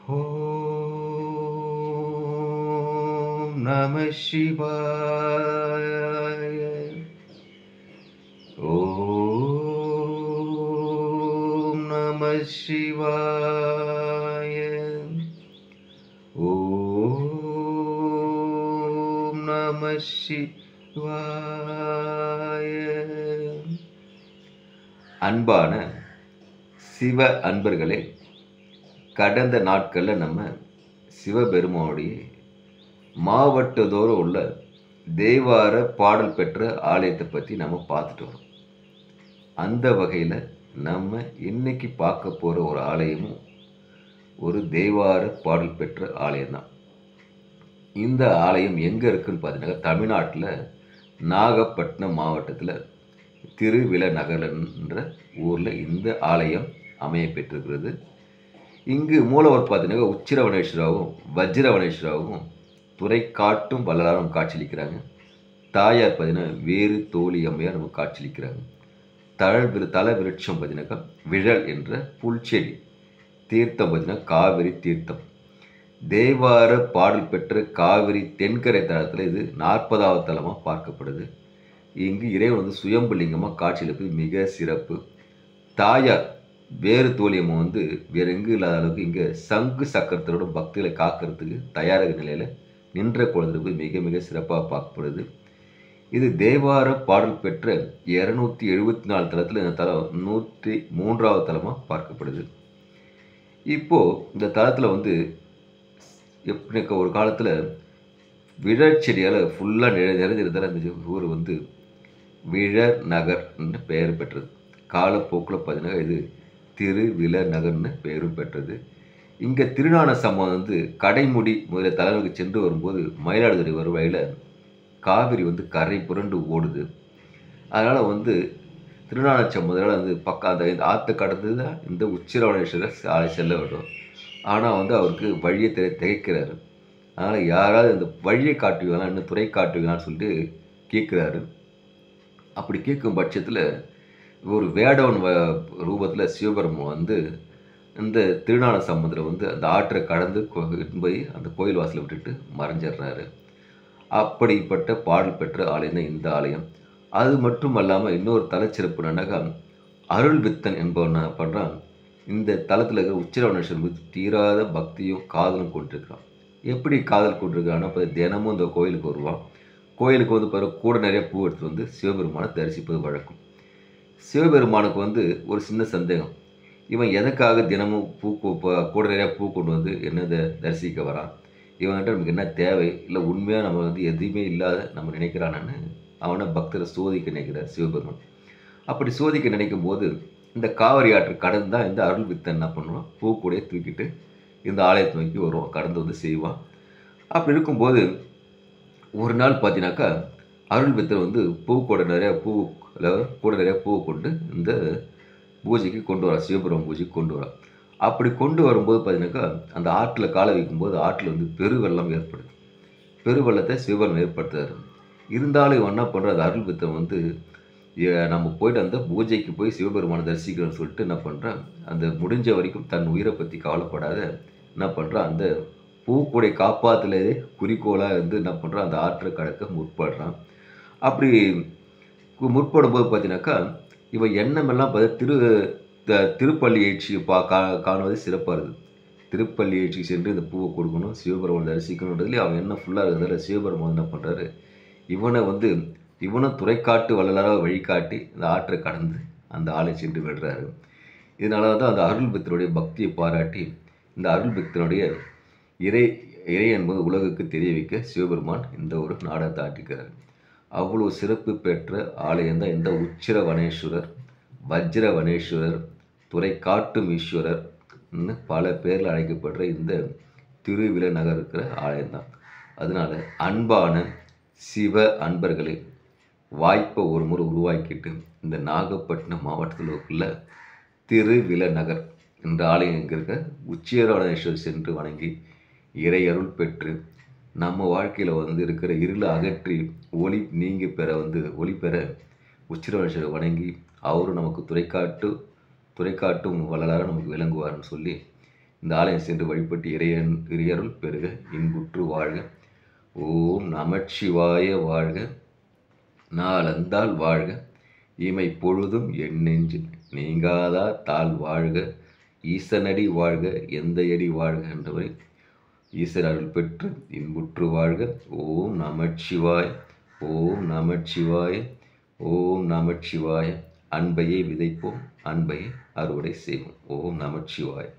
ஓம் நம சிவாய. ஓம் நம சிவாய. ஓம் நம சிவாய. அன்பான சிவ அன்பர்களே, கடந்த நாட்களில் நம்ம சிவபெருமானுடைய மாவட்டத்தோறும் உள்ள தேவார பாடல் பெற்ற ஆலயத்தை பற்றி நம்ம பார்த்துட்டு வரோம். அந்த வகையில் நம்ம இன்னைக்கு பார்க்க போகிற ஒரு ஆலயமும் ஒரு தேவார பாடல் பெற்ற ஆலயம்தான். இந்த ஆலயம் எங்கே இருக்குன்னு பார்த்தீங்கன்னா, தமிழ்நாட்டில் நாகப்பட்டினம் மாவட்டத்தில் திருவிலநகர்ன்ற ஊரில் இந்த ஆலயம் அமைய பெற்றிருக்கிறது. இங்கு மூலவர் பார்த்தீங்கன்னா உச்சிரவனேஸ்வராவும் வஜ்ரவனேஸ்வராவும் துறை காட்டும் வள்ளலாரும் காட்சியளிக்கிறாங்க. தாயார் பார்த்தீங்கன்னா வேறு தோழி அம்மையார் நமக்கு காட்சியளிக்கிறாங்க. தல விருட்சம் பார்த்தீங்கன்னாக்கா விழல் என்ற புல்செடி. தீர்த்தம் பார்த்தீங்கன்னா காவிரி தீர்த்தம். தேவார பாடல் பெற்ற காவிரி தென்கரை தளத்தில் இது 40வது தலமாக பார்க்கப்படுது. இங்கு இறைவன் வந்து சுயம்புலிங்கமாக காட்சியளிப்பது மிக சிறப்பு. தாயார் வேறு தோழியம்மா வந்து வேறு எங்கும் இல்லாத அளவுக்கு இங்கே சங்கு சக்கரத்தோட பக்திகளை காக்கிறதுக்கு தயாராக நிலையில் நின்ற குழந்தை மிக மிக சிறப்பாக பார்க்கப்படுது. இது தேவார பாடல் பெற்ற 274 தலத்தில் இந்த தலம் 103வது தலமாக பார்க்கப்படுது. இப்போது இந்த தலத்தில் வந்து எப்படி ஒரு காலத்தில் விழற் செடியால் ஃபுல்லாக நிறைஞ்சிருந்தால் அந்த ஊர் வந்து விழர் நகர் என்று பெயர் பெற்றது. காலப்போக்கில் பார்த்தீங்கன்னா இது திருவிலநகர்னு பெயரும் பெற்றது. இங்கே திருஞான சம்பந்தர் வந்து கடைமுடி முதலிய தலங்களுக்கு சென்று வரும்போது மயிலாடுதுறை வருவாயில் காவிரி வந்து கரை புரண்டு ஓடுது. அதனால் வந்து திருஞான சம்பந்தரால் வந்து பக்கம் அந்த ஆற்றை கடந்து தான் இந்த உச்சிரவணேஸ்வரர் சாலை செல்ல வேண்டும். ஆனால் வந்து அவருக்கு வழியை திகைக்கிறாரு. அதனால் யாராவது இந்த வழியை காட்டுவீங்களா, இன்னும் துறை காட்டுவீங்களான்னு சொல்லிட்டு கேட்குறாரு. அப்படி கேட்கும் பட்சத்தில் ஒரு வேடவன் ரூபத்தில் சிவபெருமான் வந்து இந்த திருஞான சம்பந்தரை வந்து அந்த ஆற்றை கடந்து போய் அந்த கோயில் வாசலை விட்டுட்டு மறைஞ்சிடுறாரு. அப்படிப்பட்ட பாடல் பெற்ற ஆலயம் தான் இந்த ஆலயம். அது மட்டும் அல்லாமல் இன்னொரு தலச்சிறப்பு என்னன்னாக்கா, அருள் வித்தன் என்பவன் பண்ணுறான். இந்த தலத்தில் இருக்கிற உச்சிரவணேஸ்வரன் மீது தீராத பக்தியும் காதலும் கொண்டிருக்கிறான். எப்படி காதல் கொண்டிருக்கிறான்னா, இப்போ தினமும் இந்த கோயிலுக்கு வருவான். கோயிலுக்கு வந்து பிறகு கூட நிறைய பூ எடுத்துகிட்டு வந்து சிவபெருமானை தரிசிப்பது வழக்கம். சிவபெருமானுக்கு வந்து ஒரு சின்ன சந்தேகம், இவன் எதற்காக தினமும் கூட நிறையா பூ கொண்டு வந்து என்னதை தரிசிக்க வரான், இவன்கிட்ட நமக்கு என்ன தேவை, இல்லை உண்மையாக நம்ம வந்து எதுவுமே இல்லாத நம்ம நினைக்கிறானு அவனை பக்தரை சோதிக்க நினைக்கிறார் சிவபெருமான். அப்படி சோதிக்க நினைக்கும் போது இந்த காவிரி ஆற்று கடந்து தான் இந்த அருள் வித்தன் என்ன பண்ணுவான், பூ கூடையை தூக்கிட்டு இந்த ஆலயத்தை நோக்கி வருவான், கடந்து வந்து செய்வான். அப்படி இருக்கும்போது ஒரு நாள் பார்த்தீங்கன்னாக்கா அருள் வித்தன் வந்து பூ கூட நிறையா பூவை கொண்டு இந்த பூஜைக்கு கொண்டு வரான், சிவபெருமான் பூஜைக்கு கொண்டு வரான். அப்படி கொண்டு வரும்போது பார்த்தீங்கன்னாக்கா அந்த ஆற்றில் காலை வைக்கும்போது ஆற்றில் வந்து பெருவெள்ளம் ஏற்படுது. பெருவெள்ளத்தை சிவபெருமான் ஏற்படுத்துறாரு. இருந்தாலும் இவன் என்ன பண்ணுற, அந்த அருள் வித்தன் வந்து நம்ம போயிட்டு அந்த பூஜைக்கு போய் சிவபெருமானை தரிசிக்கிறோன்னு சொல்லிட்டு என்ன பண்ணுறான், அந்த முடிஞ்ச வரைக்கும் தன் உயிரை பற்றி கவலைப்படாத என்ன பண்ணுறான், அந்த பூக்கூடை காப்பாற்றுலே குறிக்கோளாக வந்து என்ன பண்ணுறான், அந்த ஆற்றை கடக்க முற்படுறான். அப்படி முற்படும் போது பார்த்தீங்கன்னாக்கா இவன் எண்ணமெல்லாம் திருப்பள்ளி எழுச்சி காணுவது சிறப்பாக இருக்குது. திருப்பள்ளி எழுச்சிக்கு சென்று இந்த பூவை கொடுக்கணும், சிவபெருமானை தரிசிக்கணுன்றதுலேயே அவன் என்ன ஃபுல்லாக இருக்கிறதால சிவபெருமான் என்ன பண்ணுறாரு, இவனும் துறைக்காட்டு வள்ளலாராக வழிகாட்டி இந்த ஆற்றை கடந்து அந்த ஆளை சென்று விடுறாரு. இதனால தான் அந்த அருள் பக்தருடைய பக்தியை பாராட்டி இந்த அருள் பக்தனுடைய இறை என்பது உலகுக்கு தெரிய வைக்க சிவபெருமான் இந்த ஒரு நாடகத்தை ஆட்டிக்கிறார். அவ்வளோ சிறப்பு பெற்ற ஆலயம் தான் இந்த உச்சிரவனேஸ்வரர், வஜ்ரவனேஸ்வரர், துறை காட்டும் ஈஸ்வரர் பல பேரில் அழைக்கப்படுற இந்த திருவிலநகர் இருக்கிற ஆலயம்தான். அதனால அன்பான சிவ அன்பர்களை வாய்ப்பை ஒரு முறை உருவாக்கிட்டு இந்த நாகப்பட்டினம் மாவட்டத்தில் உள்ள திருவிலநகர் என்ற ஆலயம் இங்கே இருக்க உச்சிரவனேஸ்வரர் சென்று வணங்கி இறை அருள் பெற்று நம்ம வாழ்க்கையில் வந்து இருக்கிற இருளை அகற்றி ஒளி நீங்கி ஒளி பெற உச்சிரவனேஸ்வரரை வணங்கி அவரும் நமக்கு துறைக்காட்டும் வள்ளலாக நமக்கு விளங்குவார்னு சொல்லி இந்த ஆலயம் சென்று வழிபட்டு இறையருள் பெறுக, இன்புற்று வாழ்க. ஓம் நமச்சிவாய வாழ்க. நாளந்தால் வாழ்க. இமை பொழுதும் என் நெஞ்சில் நீங்காதார் தாழ் வாழ்க. ஈசனடி வாழ்க, எந்த அடி வாழ்க என்றவரை ஈசன் அருள் பெற்று இன்புற்று வாழ்க. ஓம் நமச்சிவாய. ஓம் நமச்சிவாய. ஓம் நமச்சிவாய. அன்பையை விதைப்போம், அன்பையை அறுவடை செய்வோம். ஓம் நமச்சிவாய.